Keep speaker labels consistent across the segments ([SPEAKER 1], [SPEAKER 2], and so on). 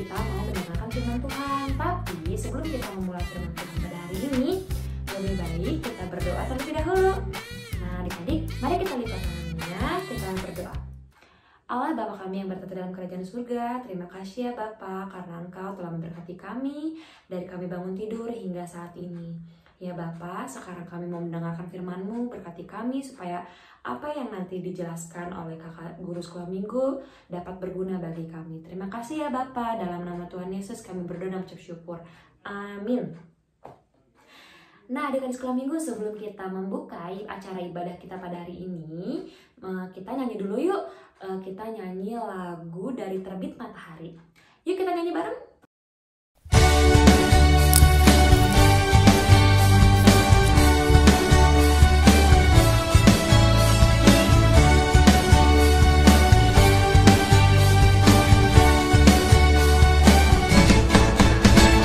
[SPEAKER 1] kita mau mendengarkan firman Tuhan. Tapi sebelum kita memulai firman Tuhan pada hari ini, lebih baik kita berdoa terlebih dahulu. Nah, adik-adik, mari kita lipat tangannya, kita berdoa. Allah Bapa kami yang bertata dalam kerajaan surga, terima kasih ya Bapa karena Engkau telah memberkati kami dari kami bangun tidur hingga saat ini. Ya Bapa, sekarang kami mau mendengarkan firman-Mu, berkati kami supaya apa yang nanti dijelaskan oleh kakak guru sekolah minggu dapat berguna bagi kami. Terima kasih ya Bapa, dalam nama Tuhan Yesus kami berdoa dan mengucap syukur. Amin. Nah, adik-adik sekolah minggu, sebelum kita membuka acara ibadah kita pada hari ini, kita nyanyi dulu yuk. Kita nyanyi lagu dari Terbit Matahari. Yuk kita nyanyi bareng.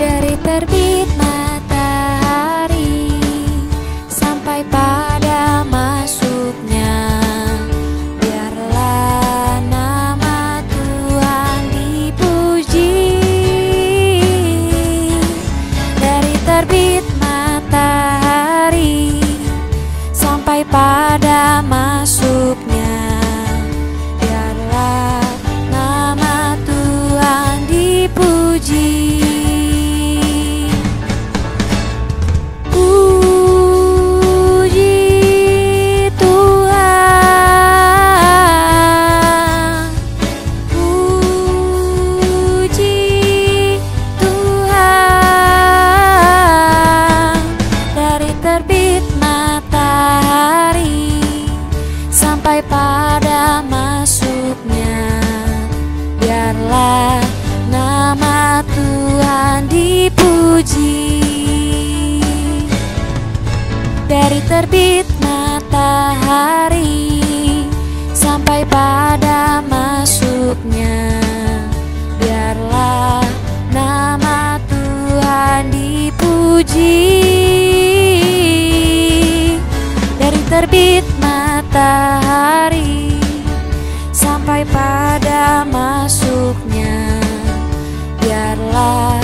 [SPEAKER 2] Dari terbit matahari sampai pada masuknya, biarlah nama Tuhan dipuji. Dari terbit matahari sampai pada masuknya, biarlah nama Tuhan dipuji. Pada masuknya, biarlah nama Tuhan dipuji. Dari terbit matahari sampai pada masuknya, biarlah nama Tuhan dipuji. Dari terbit matahari sampai pada masuknya, biarlah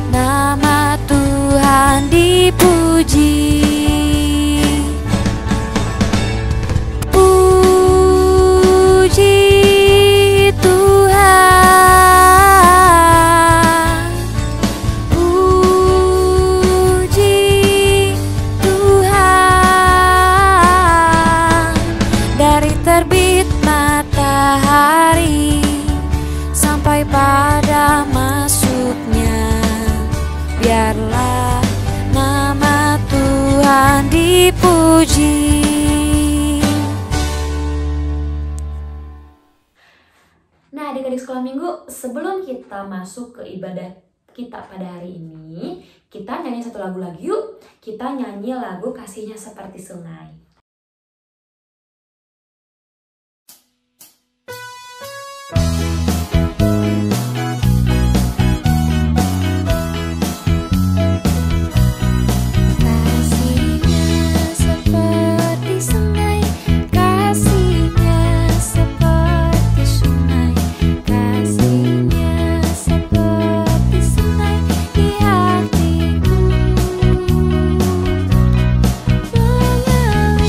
[SPEAKER 2] nama Tuhan dipuji. Puji Tuhan, puji Tuhan. Dari terbit matahari sampai pada masuknya, biarlah nama Tuhan dipuji.
[SPEAKER 1] Nah, adik-adik sekolah minggu, sebelum kita masuk ke ibadah kita pada hari ini, kita nyanyi satu lagu lagi yuk. Kita nyanyi lagu Kasihnya Seperti Sungai.
[SPEAKER 2] Hatiku mengalir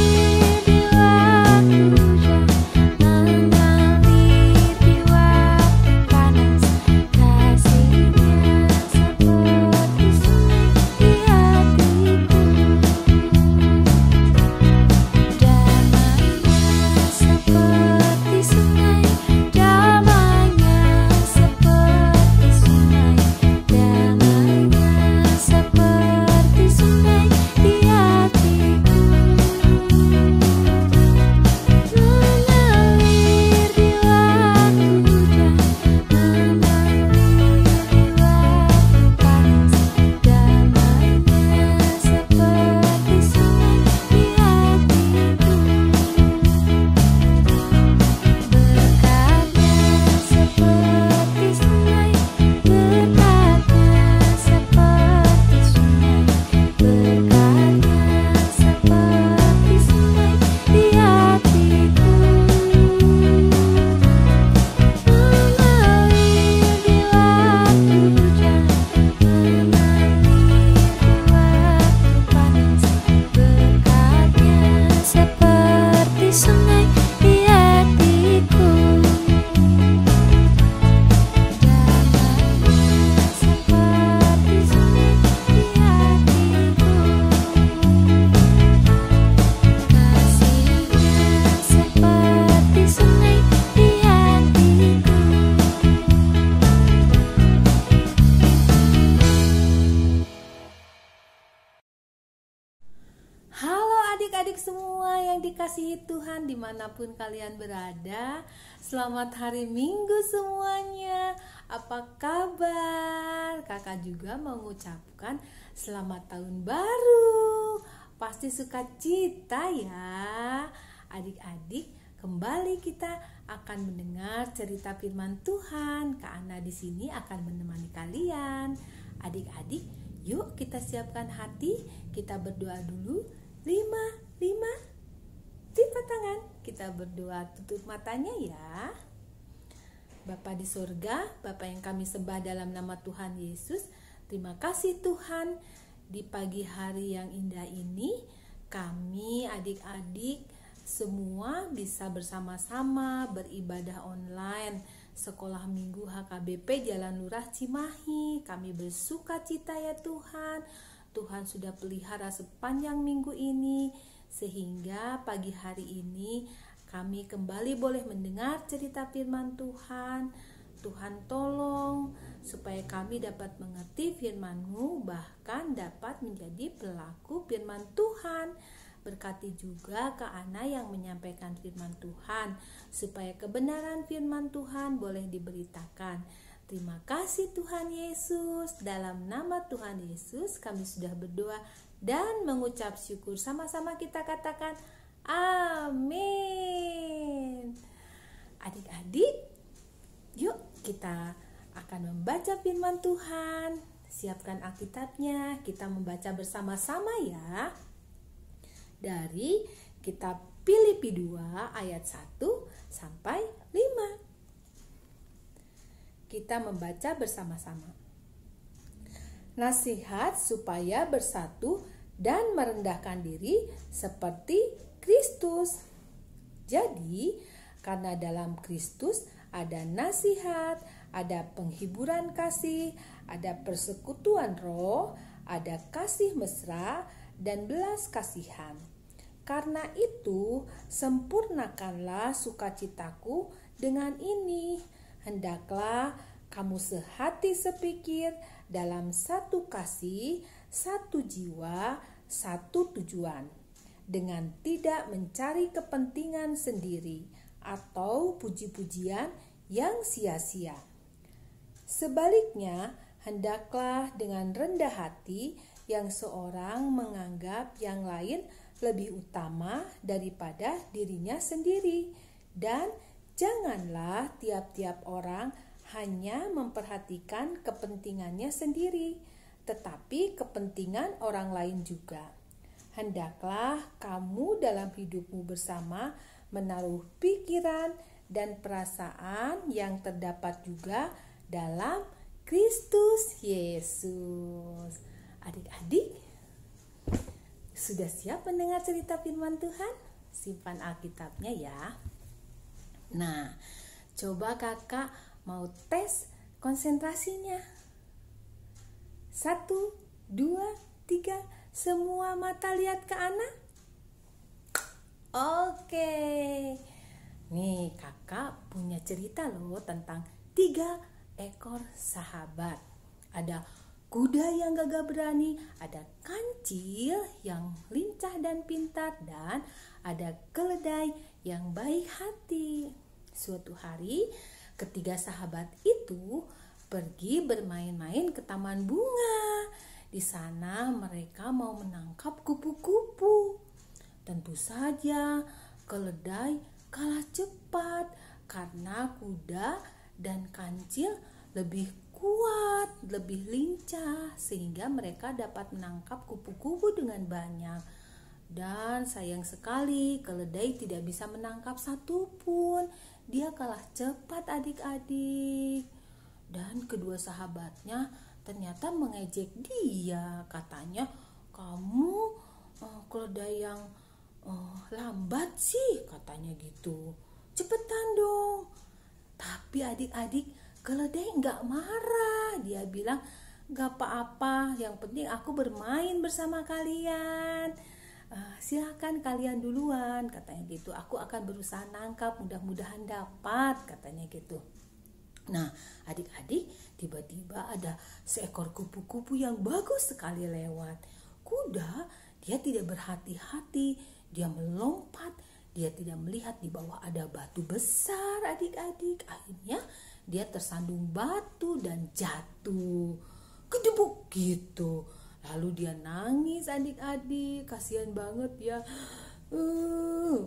[SPEAKER 3] Tuhan dimanapun kalian berada. Selamat hari Minggu semuanya. Apa kabar? Kakak juga mengucapkan selamat tahun baru. Pasti sukacita ya. Adik-adik, kembali kita akan mendengar cerita firman Tuhan. Kak Ana di sini akan menemani kalian. Adik-adik, yuk kita siapkan hati, kita berdoa dulu. 5 lipat tangan, kita berdoa, tutup matanya ya. Bapa di surga, Bapa yang kami sembah dalam nama Tuhan Yesus, terima kasih Tuhan, di pagi hari yang indah ini kami adik-adik semua bisa bersama-sama beribadah online Sekolah Minggu HKBP Jalan Lurah Cimahi. Kami bersuka cita ya Tuhan. Tuhan sudah pelihara sepanjang minggu ini, sehingga pagi hari ini kami kembali boleh mendengar cerita firman Tuhan. Tuhan tolong supaya kami dapat mengerti firman-Mu, bahkan dapat menjadi pelaku firman Tuhan. Berkati juga Kak Ana yang menyampaikan firman Tuhan, supaya kebenaran firman Tuhan boleh diberitakan. Terima kasih Tuhan Yesus. Dalam nama Tuhan Yesus kami sudah berdoa dan mengucap syukur. Sama-sama kita katakan amin. Adik-adik, yuk kita akan membaca firman Tuhan. Siapkan Alkitabnya, kita membaca bersama-sama ya. Dari kitab Filipi 2 ayat 1 sampai 5. Kita membaca bersama-sama. Nasihat supaya bersatu dan merendahkan diri seperti Kristus. Jadi, karena dalam Kristus ada nasihat, ada penghiburan kasih, ada persekutuan roh, ada kasih mesra, dan belas kasihan. Karena itu, sempurnakanlah sukacitaku dengan ini. Hendaklah kamu sehati sepikir dalam satu kasih, satu jiwa, satu tujuan, dengan tidak mencari kepentingan sendiri atau puji-pujian yang sia-sia. Sebaliknya, hendaklah dengan rendah hati yang seorang menganggap yang lain lebih utama daripada dirinya sendiri, dan janganlah tiap-tiap orang hanya memperhatikan kepentingannya sendiri, tetapi kepentingan orang lain juga. Hendaklah kamu dalam hidupmu bersama menaruh pikiran dan perasaan yang terdapat juga dalam Kristus Yesus. Adik-adik, sudah siap mendengar cerita firman Tuhan? Simpan Alkitabnya ya. Nah, coba kakak mau tes konsentrasinya. 1, 2, 3, semua mata lihat ke Ana. Oke. Nih kakak punya cerita loh tentang 3 ekor sahabat. Ada kuda yang gagah berani, ada kancil yang lincah dan pintar, dan ada keledai yang baik hati. Suatu hari, ketiga sahabat itu pergi bermain-main ke taman bunga. Di sana mereka mau menangkap kupu-kupu. Tentu saja keledai kalah cepat karena kuda dan kancil lebih kuat, lebih lincah, sehingga mereka dapat menangkap kupu-kupu dengan banyak. Dan sayang sekali keledai tidak bisa menangkap satupun. Dia kalah cepat adik-adik. Dan kedua sahabatnya ternyata mengejek dia. Katanya, kamu keledai yang lambat sih, katanya gitu. Cepetan dong. Tapi adik-adik, keledai nggak marah. Dia bilang, nggak apa-apa, yang penting aku bermain bersama kalian. Silakan kalian duluan, katanya gitu. Aku akan berusaha nangkap, mudah-mudahan dapat, katanya gitu. Nah, adik-adik, tiba-tiba ada seekor kupu-kupu yang bagus sekali lewat. Kuda, dia tidak berhati-hati, dia melompat, Dia tidak melihat di bawah ada batu besar adik-adik. Akhirnya dia tersandung batu dan jatuh. Kedebuk gitu. Lalu dia nangis adik-adik. Kasihan banget ya.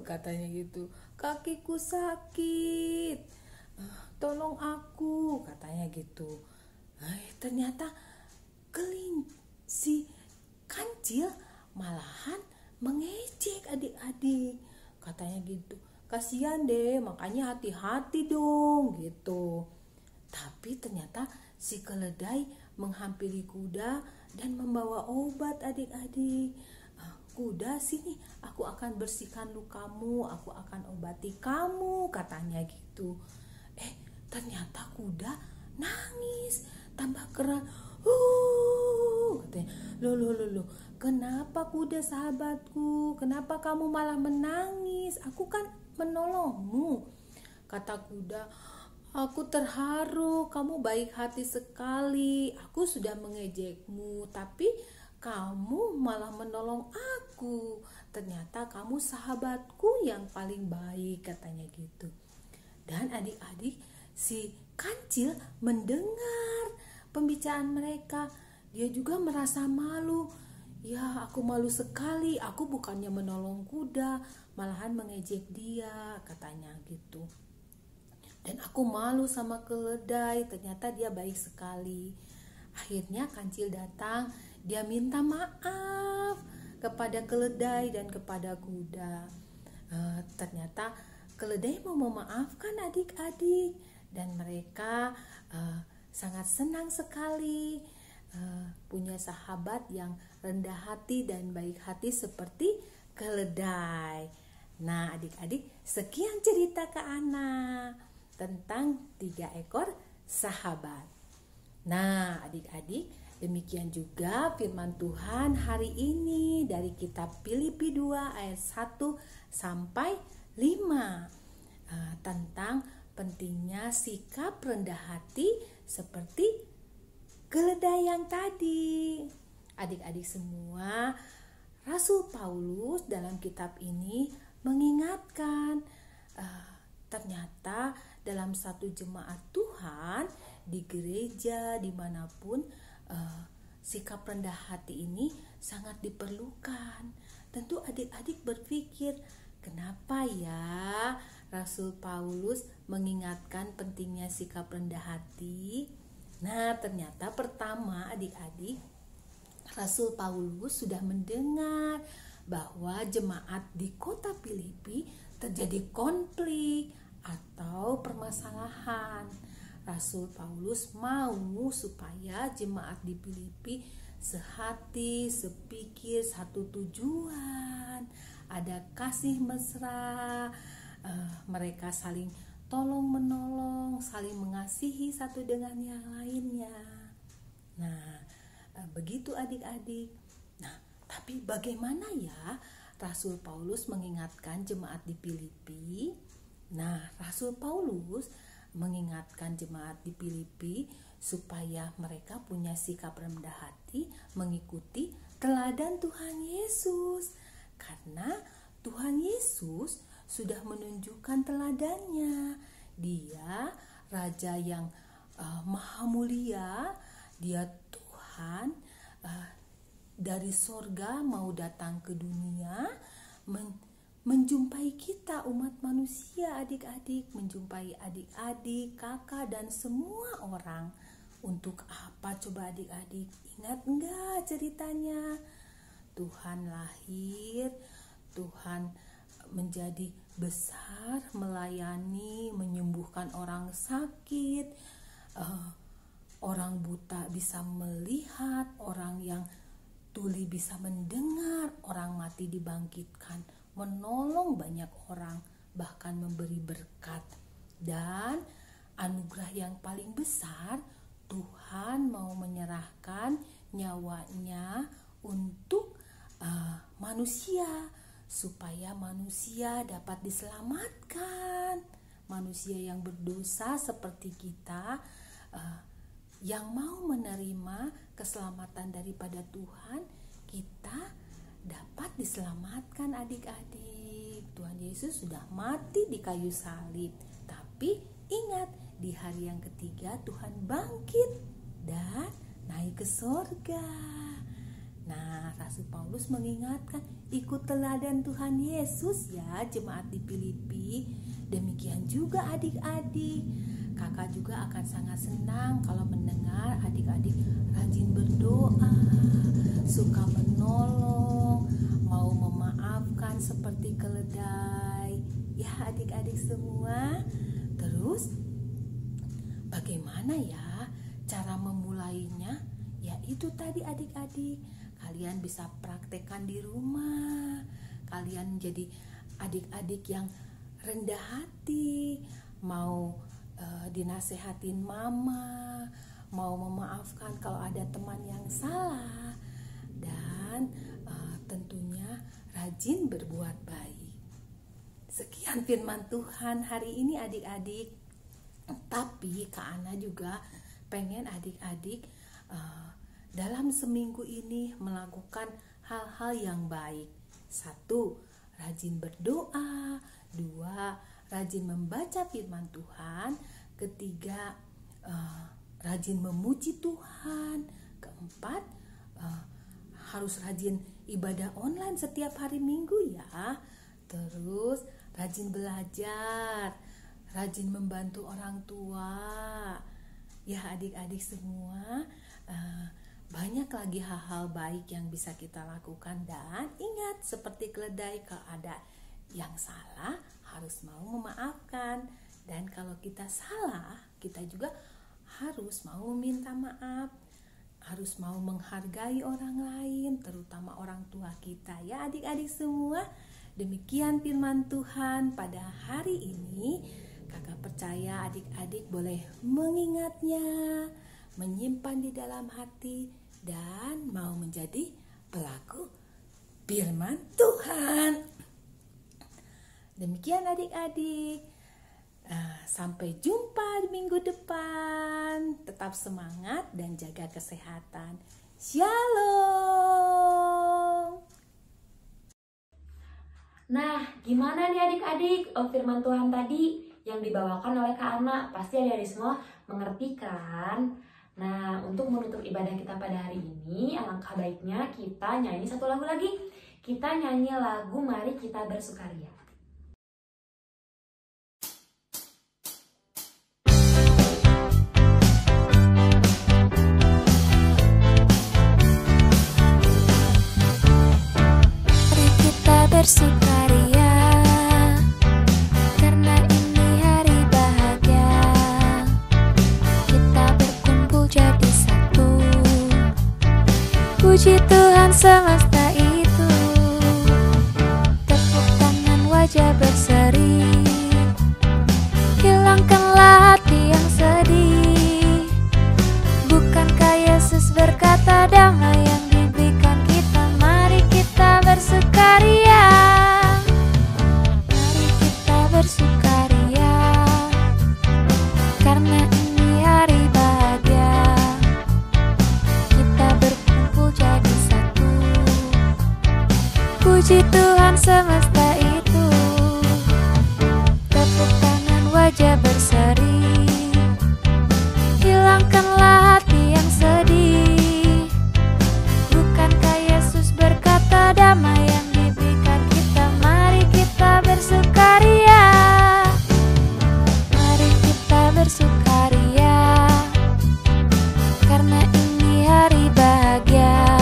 [SPEAKER 3] Katanya gitu. Kakiku sakit. Tolong aku, katanya gitu. Ternyata si kancil malahan mengejek adik-adik. Katanya gitu. Kasihan deh, makanya hati-hati dong gitu. Tapi ternyata si keledai menghampiri kuda dan membawa obat adik-adik. Kuda, sini, aku akan bersihkan lukamu, aku akan obati kamu, katanya gitu. Ternyata kuda nangis, tambah keras. Katanya, loh, kenapa kuda sahabatku? Kenapa kamu malah menangis? Aku kan menolongmu. Kata kuda, aku terharu, kamu baik hati sekali. Aku sudah mengejekmu, tapi kamu malah menolong aku. Ternyata kamu sahabatku yang paling baik, katanya gitu. Dan adik-adik, si kancil mendengar pembicaraan mereka. Dia juga merasa malu. Ya, aku malu sekali. Aku bukannya menolong kuda, malahan mengejek dia, katanya gitu. Dan aku malu sama keledai. Ternyata dia baik sekali. Akhirnya kancil datang. Dia minta maaf kepada keledai dan kepada kuda. Ternyata keledai mau memaafkan adik-adik. Dan mereka sangat senang sekali punya sahabat yang rendah hati dan baik hati seperti keledai. Nah adik-adik, sekian cerita Kak Ana tentang 3 ekor sahabat. Nah adik-adik, demikian juga firman Tuhan hari ini dari kitab Filipi 2 ayat 1 sampai 5 tentang pentingnya sikap rendah hati seperti keledai yang tadi. Adik-adik semua, Rasul Paulus dalam kitab ini mengingatkan ternyata dalam satu jemaat Tuhan di gereja dimanapun sikap rendah hati ini sangat diperlukan. Tentu adik-adik berpikir, kenapa ya Rasul Paulus mengingatkan pentingnya sikap rendah hati? Nah ternyata pertama adik-adik, Rasul Paulus sudah mendengar bahwa jemaat di kota Filipi terjadi konflik atau permasalahan. Rasul Paulus mau supaya jemaat di Filipi sehati, sepikir, satu tujuan, ada kasih mesra, mereka saling tolong menolong, saling mengasihi satu dengan yang lainnya. Nah, begitu adik-adik. Nah, tapi bagaimana ya Rasul Paulus mengingatkan jemaat di Filipi? Nah, Rasul Paulus mengingatkan jemaat di Filipi supaya mereka punya sikap rendah hati mengikuti teladan Tuhan Yesus. Karena Tuhan Yesus sudah menunjukkan teladannya. Dia Raja yang maha mulia, dia Tuhan dari sorga mau datang ke dunia menjumpai kita umat manusia adik-adik, menjumpai adik-adik, kakak dan semua orang. Untuk apa coba adik-adik? Ingat enggak ceritanya? Tuhan lahir, Tuhan menjadi besar, melayani, menyembuhkan orang sakit, orang buta bisa melihat, orang yang tuli bisa mendengar, orang mati dibangkitkan, menolong banyak orang, bahkan memberi berkat. Dan anugerah yang paling besar, Tuhan mau menyerahkan nyawanya untuk manusia, supaya manusia dapat diselamatkan. Manusia yang berdosa seperti kita, yang mau menerima keselamatan daripada Tuhan, kita dapat diselamatkan adik-adik. Tuhan Yesus sudah mati di kayu salib. Tapi ingat, di hari yang ketiga Tuhan bangkit dan naik ke sorga. Nah, Rasul Paulus mengingatkan, ikut teladan Tuhan Yesus ya jemaat di Filipi. Demikian juga adik-adik. Kakak juga akan sangat senang kalau mendengar adik-adik rajin berdoa, suka menolong, mau memaafkan seperti keledai. Ya adik-adik semua. Terus bagaimana ya cara memulainya? Ya itu tadi adik-adik, kalian bisa praktekkan di rumah. Kalian jadi adik-adik yang rendah hati, mau dinasehatin mama, mau memaafkan kalau ada teman yang salah, dan tentunya rajin berbuat baik. Sekian firman Tuhan hari ini adik-adik. Tapi Kak Ana juga pengen adik-adik dalam seminggu ini melakukan hal-hal yang baik. 1, rajin berdoa. 2, rajin membaca firman Tuhan. 3, rajin memuji Tuhan. 4, harus rajin ibadah online setiap hari Minggu ya. Terus rajin belajar, rajin membantu orang tua. Ya adik-adik semua, banyak lagi hal-hal baik yang bisa kita lakukan. Dan ingat, seperti keledai, kalau ada yang salah harus mau memaafkan. Dan kalau kita salah, kita juga harus mau meminta maaf, harus mau menghargai orang lain, terutama orang tua kita ya adik-adik semua. Demikian firman Tuhan pada hari ini. Kakak percaya adik-adik boleh mengingatnya, menyimpan di dalam hati, dan mau menjadi pelaku firman Tuhan. Demikian adik-adik. Sampai jumpa di minggu depan. Tetap semangat dan jaga kesehatan. Shalom.
[SPEAKER 1] Nah, gimana nih adik-adik firman Tuhan tadi yang dibawakan oleh Kak Ana? Pasti adik-adik semua mengerti kan? Nah, untuk menutup ibadah kita pada hari ini, alangkah baiknya kita nyanyi satu lagu lagi. Kita nyanyi lagu Mari Kita Bersukaria.
[SPEAKER 2] Bersukaria karena ini hari bahagia, kita berkumpul jadi satu. Puji Tuhan semesta itu, tepuk tangan wajah berseri, hilangkanlah hati yang sedih. Bukankah Yesus berkata damai yang diberikan kita? Mari kita bersukaria, mari kita bersukaria, karena ini hari bahagia, kita berkumpul jadi satu. Puji Tuhan semesta itu, tepuk tangan wajah berseri, hilangkanlah hati yang sedih. Bukankah Yesus berkata damai yang diberikan kita? Mari kita bersukaria, mari kita bersukaria, karena ini hari bahagia,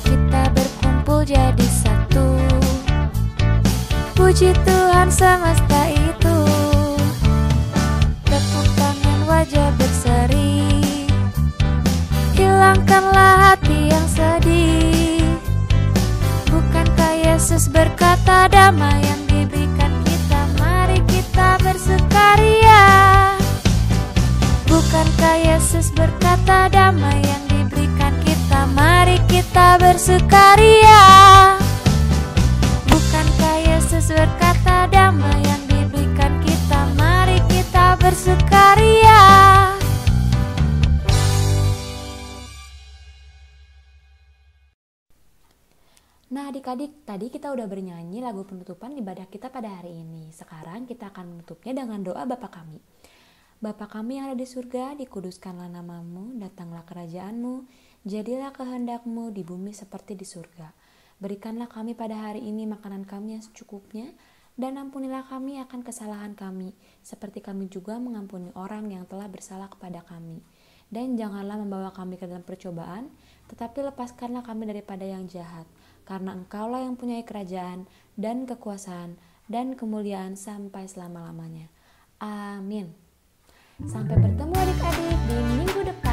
[SPEAKER 2] kita berkumpul jadi satu. Puji Tuhan semesta itu, tepuk tangan wajah berseri, hilangkanlah hati yang sedih. Bukankah Yesus berkata damai yang diberikan kita? Mari kita bersukaria. Bukankah Yesus berkata damai yang diberikan kita? Mari kita bersukaria. Bukankah Yesus berkata damai yang diberikan kita? Mari kita bersukaria.
[SPEAKER 1] Nah adik-adik, tadi kita udah bernyanyi lagu penutupan ibadah kita pada hari ini. Sekarang kita akan menutupnya dengan doa Bapa kami. Bapa kami yang ada di surga, dikuduskanlah namamu, datanglah kerajaanmu, jadilah kehendakmu di bumi seperti di surga. Berikanlah kami pada hari ini makanan kami yang secukupnya, dan ampunilah kami akan kesalahan kami, seperti kami juga mengampuni orang yang telah bersalah kepada kami. Dan janganlah membawa kami ke dalam percobaan, tetapi lepaskanlah kami daripada yang jahat. Karena Engkaulah yang punya kerajaan dan kekuasaan dan kemuliaan sampai selama-lamanya. Amin. Sampai bertemu adik-adik di minggu depan.